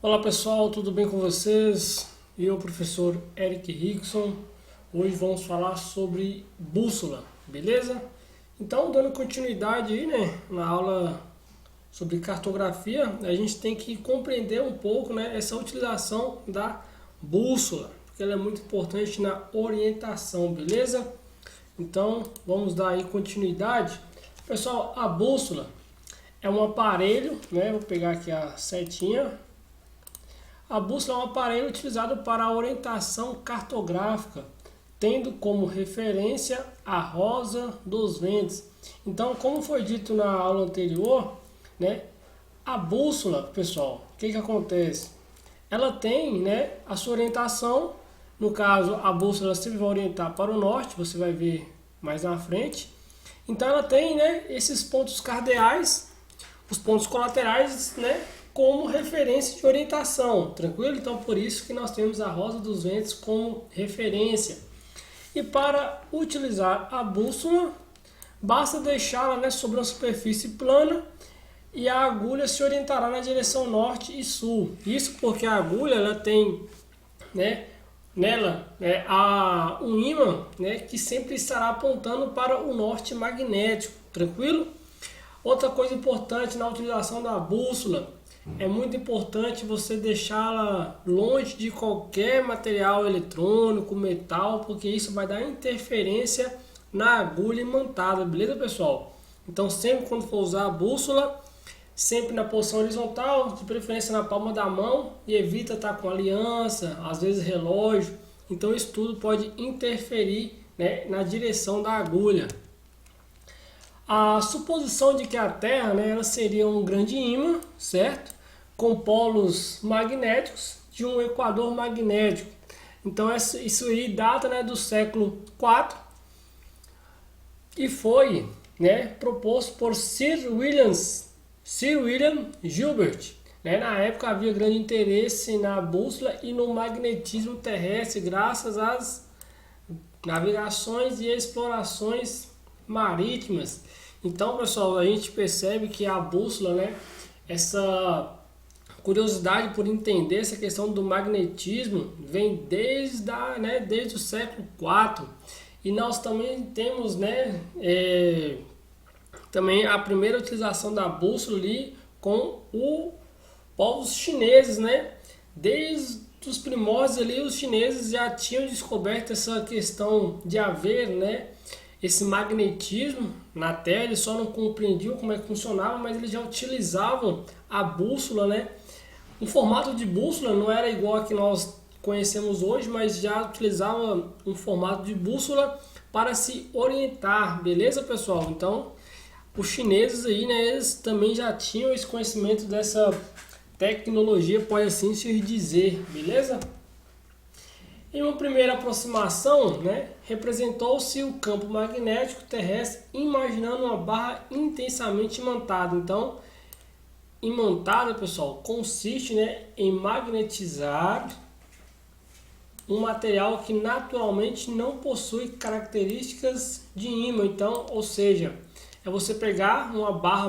Olá pessoal, tudo bem com vocês? Eu, professor Eric Rickson. Hoje vamos falar sobre bússola, beleza? Então, dando continuidade aí, na aula sobre cartografia, a gente tem que compreender um pouco, essa utilização da bússola, porque ela é muito importante na orientação, beleza? Então, vamos dar aí continuidade. Pessoal, a bússola é um aparelho, Vou pegar aqui a setinha. A bússola é um aparelho utilizado para a orientação cartográfica, tendo como referência a rosa dos ventos. Então, como foi dito na aula anterior, a bússola, pessoal, o que acontece? Ela tem, a sua orientação. No caso, a bússola sempre vai orientar para o norte, você vai ver mais na frente. Então, ela tem, esses pontos cardeais, os pontos colaterais, como referência de orientação, tranquilo? Então, por isso que nós temos a rosa dos ventos como referência. E para utilizar a bússola, basta deixá-la, sobre uma superfície plana e a agulha se orientará na direção norte e sul. Isso porque a agulha ela tem, nela um ímã, que sempre estará apontando para o norte magnético, tranquilo? Outra coisa importante na utilização da bússola, é muito importante você deixá-la longe de qualquer material eletrônico, metal, porque isso vai dar interferência na agulha imantada, beleza, pessoal? Então, sempre quando for usar a bússola, sempre na posição horizontal, de preferência na palma da mão, e evita estar com aliança, às vezes relógio. Então, isso tudo pode interferir, na direção da agulha. A suposição de que a Terra, ela seria um grande ímã, certo? Com polos magnéticos de um equador magnético. Então isso aí data, do século IV e foi, proposto por Sir William Gilbert. Na época havia grande interesse na bússola e no magnetismo terrestre graças às navegações e explorações marítimas. Então, pessoal, a gente percebe que a bússola, essa curiosidade por entender essa questão do magnetismo vem desde o século IV. E nós também temos, também a primeira utilização da bússola ali com os povos chineses, Desde os primórdios ali, os chineses já tinham descoberto essa questão de haver, esse magnetismo na Terra. Eles só não compreendiam como é que funcionava, mas eles já utilizavam a bússola, O formato de bússola não era igual a que nós conhecemos hoje, mas já utilizava um formato de bússola para se orientar, beleza, pessoal? Então, os chineses aí, eles também já tinham esse conhecimento dessa tecnologia, pode assim se dizer, beleza? Em uma primeira aproximação, representou-se o campo magnético terrestre imaginando uma barra intensamente imantada. Então, imantada, pessoal, consiste, em magnetizar um material que naturalmente não possui características de ímã. Então, ou seja, é você pegar uma barra,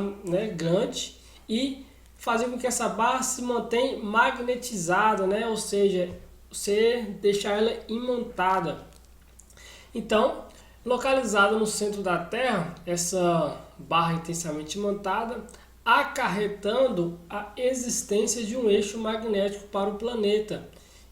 grande e fazer com que essa barra se mantenha magnetizada, ou seja, você deixar ela imantada. Então, localizada no centro da Terra, essa barra intensamente imantada, acarretando a existência de um eixo magnético para o planeta.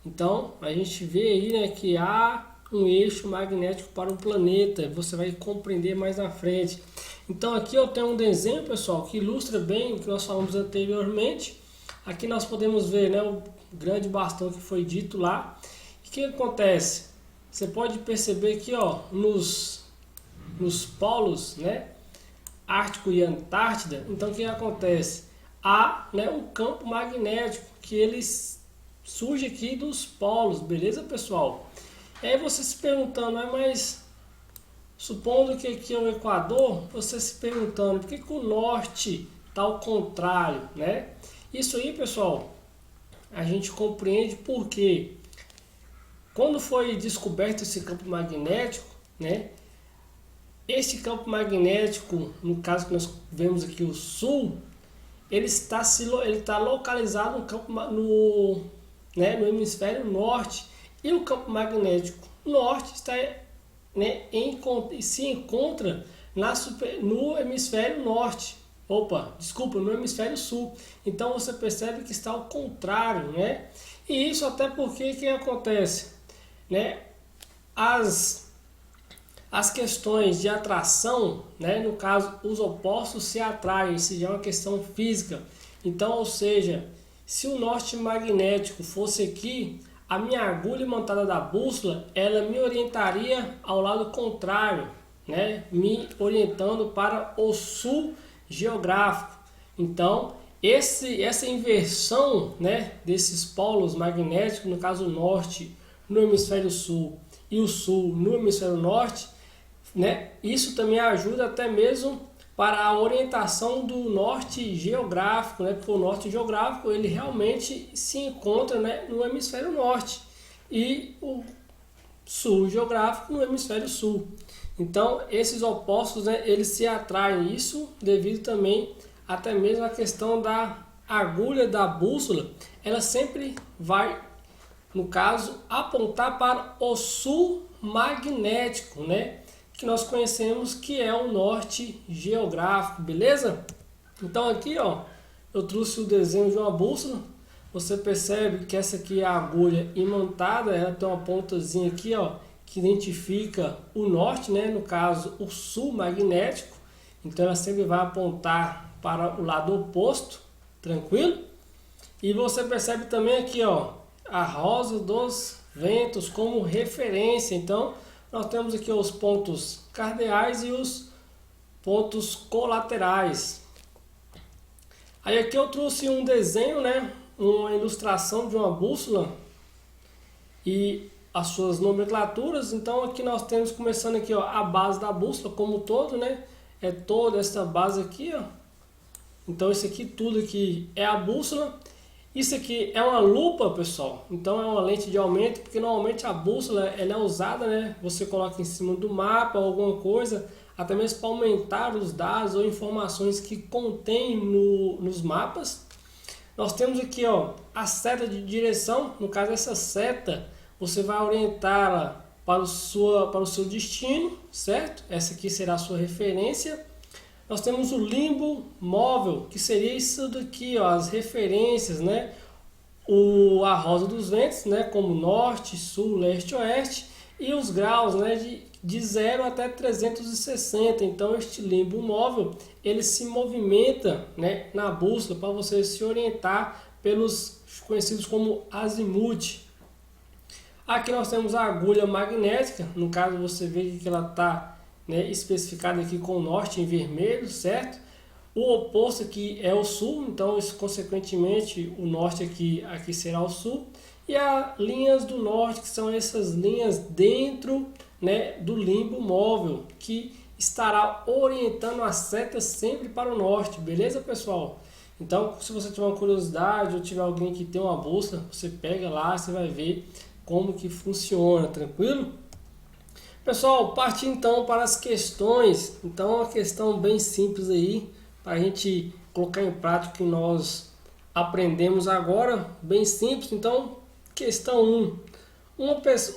Então, a gente vê aí, que há um eixo magnético para o planeta. Você vai compreender mais na frente. Então, aqui eu tenho um desenho, pessoal, que ilustra bem o que nós falamos anteriormente. Aqui nós podemos ver, o grande bastão que foi dito lá. E o que acontece? Você pode perceber aqui, nos polos, Ártico e Antártida. Então, o que acontece? Há, um campo magnético que ele surge aqui dos polos, beleza, pessoal? E aí você se perguntando, mas supondo que aqui é o Equador, você se perguntando por que o norte está ao contrário, Isso aí, pessoal, a gente compreende porque quando foi descoberto esse campo magnético, esse campo magnético, no caso que nós vemos aqui o sul, ele tá localizado no campo no hemisfério norte, e o campo magnético norte está, né, se encontra no hemisfério norte. Opa, desculpa, no hemisfério sul. Então você percebe que está ao contrário, né? E isso até porque que acontece, né? As questões de atração, né? No caso, os opostos se atraem, isso já é uma questão física. Então, ou seja, se o norte magnético fosse aqui, a minha agulha imantada da bússola, ela me orientaria ao lado contrário, né? Me orientando para o sul geográfico. Então, essa inversão, né, desses polos magnéticos, no caso o norte no hemisfério sul e o sul no hemisfério norte, né, isso também ajuda até mesmo para a orientação do norte geográfico, né, porque o norte geográfico ele realmente se encontra, né, no hemisfério norte e o sul geográfico no hemisfério sul. Então, esses opostos, né, eles se atraem, isso devido também até mesmo à questão da agulha da bússola, ela sempre vai, no caso, apontar para o sul magnético, né, que nós conhecemos que é o norte geográfico, beleza? Então aqui, ó, eu trouxe o desenho de uma bússola. Você percebe que essa aqui é a agulha imantada, ela tem uma pontazinha aqui, ó, que identifica o norte, né? No caso, o sul magnético. Então ela sempre vai apontar para o lado oposto, tranquilo? E você percebe também aqui, ó, a rosa dos ventos como referência. Então nós temos aqui os pontos cardeais e os pontos colaterais. Aí aqui eu trouxe um desenho, né? Uma ilustração de uma bússola e as suas nomenclaturas. Então aqui nós temos, começando aqui, ó, a base da bússola como um todo, né? É toda essa base aqui, ó. Então isso aqui tudo aqui é a bússola. Isso aqui é uma lupa, pessoal. Então é uma lente de aumento, porque normalmente a bússola ela é usada, né? Você coloca em cima do mapa ou alguma coisa, até mesmo para aumentar os dados ou informações que contém nos mapas. Nós temos aqui, ó, a seta de direção. No caso, essa seta você vai orientá-la para o seu destino, certo? Essa aqui será a sua referência. Nós temos o limbo móvel, que seria isso daqui, ó, as referências, né? A rosa dos ventos, né? Como norte, sul, leste, oeste. E os graus, né? De 0 até 360. Então este limbo móvel ele se movimenta, né, na bússola para você se orientar pelos conhecidos como azimuth. Aqui nós temos a agulha magnética. No caso você vê que ela está, né, especificada aqui com o norte em vermelho, certo? O oposto aqui é o sul, então isso, consequentemente o norte aqui será o sul. E as linhas do norte, que são essas linhas dentro, né, do limbo móvel, que estará orientando a seta sempre para o norte, beleza, pessoal? Então, se você tiver uma curiosidade ou tiver alguém que tem uma bússola, você pega lá, você vai ver como que funciona, tranquilo? Pessoal, partir então para as questões. Então, uma questão bem simples aí, para a gente colocar em prática o que nós aprendemos agora, bem simples. Então, questão 1.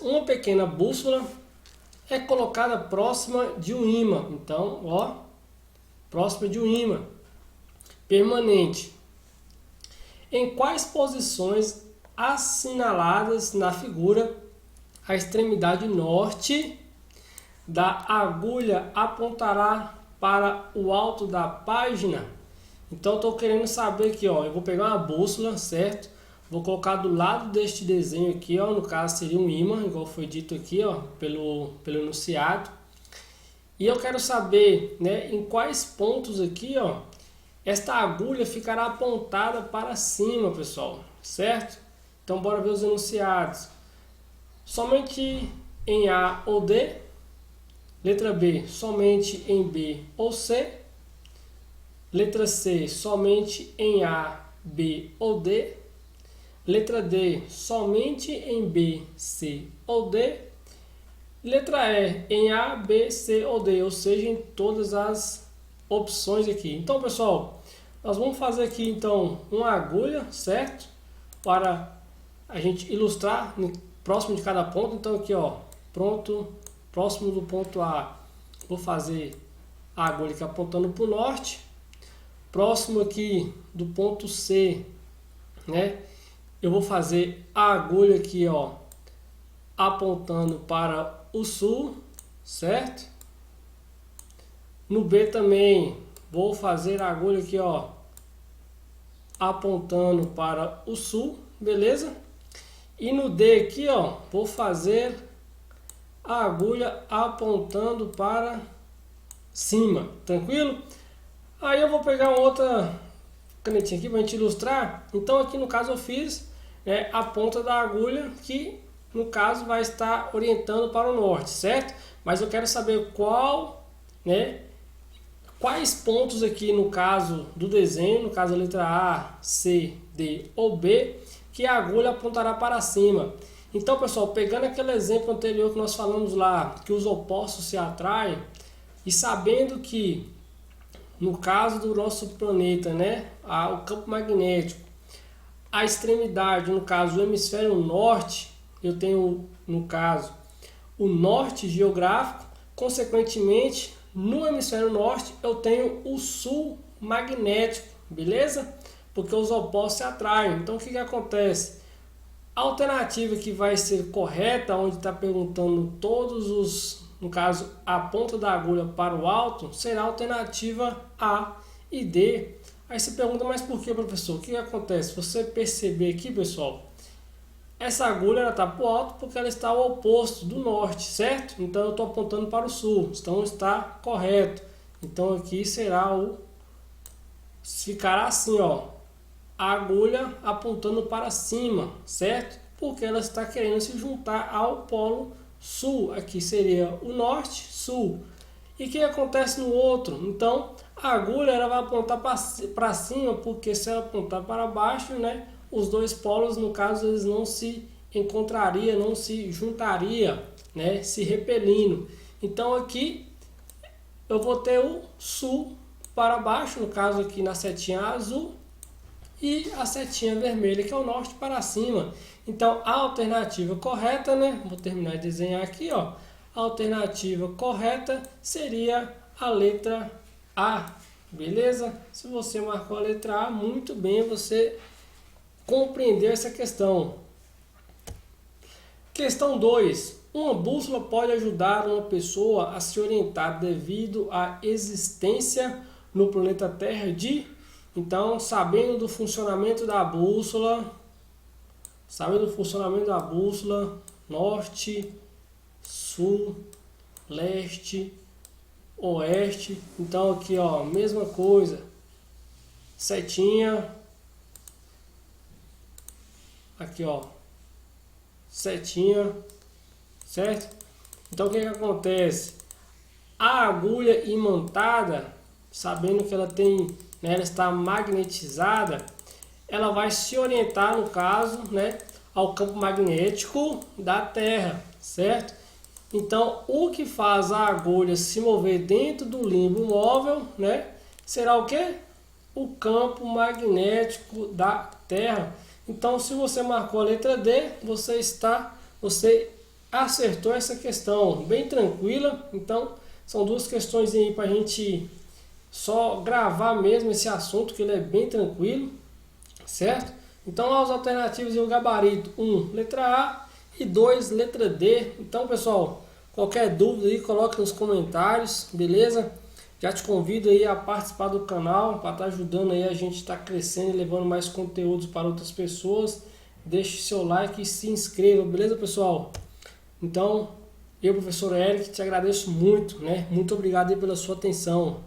Uma pequena bússola é colocada próxima de um ímã. Então, ó, próxima de um ímã permanente. Em quais posições assinaladas na figura a extremidade norte da agulha apontará para o alto da página? Então, estou querendo saber aqui, ó, eu vou pegar uma bússola, certo? Vou colocar do lado deste desenho aqui, ó, no caso seria um ímã, igual foi dito aqui, ó, pelo enunciado. E eu quero saber, né, em quais pontos aqui, ó, esta agulha ficará apontada para cima, pessoal, certo? Então, bora ver os enunciados. Somente em A ou D. Letra B, somente em B ou C. Letra C, somente em A, B ou D. Letra D, somente em B, C ou D. Letra E, em A, B, C ou D, ou seja, em todas as opções aqui. Então, pessoal, Nós vamos fazer aqui então uma agulha, certo? Para a gente ilustrar próximo de cada ponto. Então aqui, ó, pronto, próximo do ponto A, vou fazer a agulha aqui apontando para o norte. Próximo aqui do ponto C, né? Eu vou fazer a agulha aqui, ó, apontando para o sul, certo? No B também vou fazer a agulha aqui, ó, apontando para o sul, beleza? E no D aqui, ó, vou fazer a agulha apontando para cima, tranquilo? Aí eu vou pegar outra canetinha aqui para a gente ilustrar. Então aqui no caso eu fiz a ponta da agulha que no caso vai estar orientando para o norte, certo? Mas eu quero saber quais pontos aqui no caso do desenho, no caso a letra A, C, D ou B, que a agulha apontará para cima. Então pessoal, pegando aquele exemplo anterior que nós falamos lá, que os opostos se atraem, e sabendo que no caso do nosso planeta, né, o campo magnético, a extremidade, no caso o hemisfério norte, eu tenho no caso o norte geográfico, consequentemente no hemisfério norte eu tenho o sul magnético, beleza? Porque os opostos se atraem. Então o que acontece? A alternativa que vai ser correta, onde está perguntando todos os, no caso a ponta da agulha para o alto, será a alternativa A e D. Aí você pergunta, mas por que, professor? O que acontece? Você perceber aqui, pessoal, essa agulha está para o alto porque ela está ao oposto do norte, certo? Então eu estou apontando para o sul, então está correto. Então aqui será ficará assim, ó, a agulha apontando para cima, certo? Porque ela está querendo se juntar ao polo sul. Aqui seria o norte, sul. E o que acontece no outro? Então a agulha ela vai apontar para cima, porque se ela apontar para baixo, né, os dois polos, no caso, eles não se encontrariam, não se juntariam, né, se repelindo. Então aqui eu vou ter o sul para baixo, no caso aqui na setinha azul, e a setinha vermelha, que é o norte, para cima. Então a alternativa correta, né, vou terminar de desenhar aqui, ó, a alternativa correta seria a letra A, beleza? Se você marcou a letra A, muito bem, você compreendeu essa questão. Questão 2. Uma bússola pode ajudar uma pessoa a se orientar devido à existência no planeta Terra de... Então, sabendo do funcionamento da bússola, norte, sul, leste, oeste. Então aqui, ó, mesma coisa, setinha, aqui, ó, setinha, certo? Então o que acontece? A agulha imantada, sabendo que ela tem, né, ela está magnetizada, ela vai se orientar, no caso, né, ao campo magnético da Terra, certo? Então, o que faz a agulha se mover dentro do limbo móvel, né, será o quê? O campo magnético da Terra. Então, se você marcou a letra D, você acertou essa questão, bem tranquila. Então, são duas questões aí para a gente só gravar mesmo esse assunto, que ele é bem tranquilo, certo? Então, as alternativas e o gabarito: 1, letra A, e 2, letra D. Então, pessoal, qualquer dúvida aí, coloque nos comentários, beleza? Já te convido aí a participar do canal, para estar ajudando aí a gente estar crescendo e levando mais conteúdos para outras pessoas. Deixe seu like e se inscreva, beleza, pessoal? Então, eu, professor Eric, te agradeço muito, né? Muito obrigado aí pela sua atenção.